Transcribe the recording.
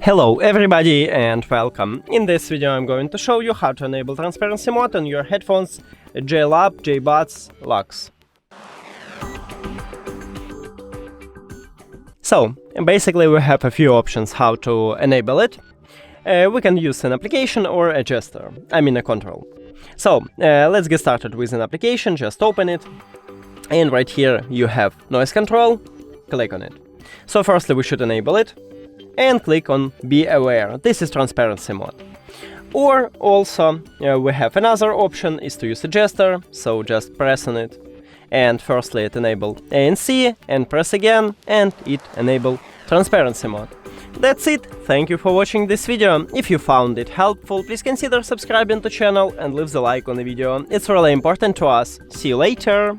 Hello everybody and welcome. In this video I'm going to show you how to enable transparency mode on your headphones JLAB JBUDS LUX. So basically we have a few options how to enable it. We can use an application or a gesture, a control. So let's get started with an application. Just open it and right here you have noise control. Click on it. So firstly we should enable it and click on Be Aware. This is transparency mode. Or also we have another option is to use a gesture, so just press on it and firstly it enable ANC and press again and it enable transparency mode. That's it. Thank you for watching this video. If you found it helpful, please consider subscribing to the channel and leave the like on the video. It's really important to us. See you later.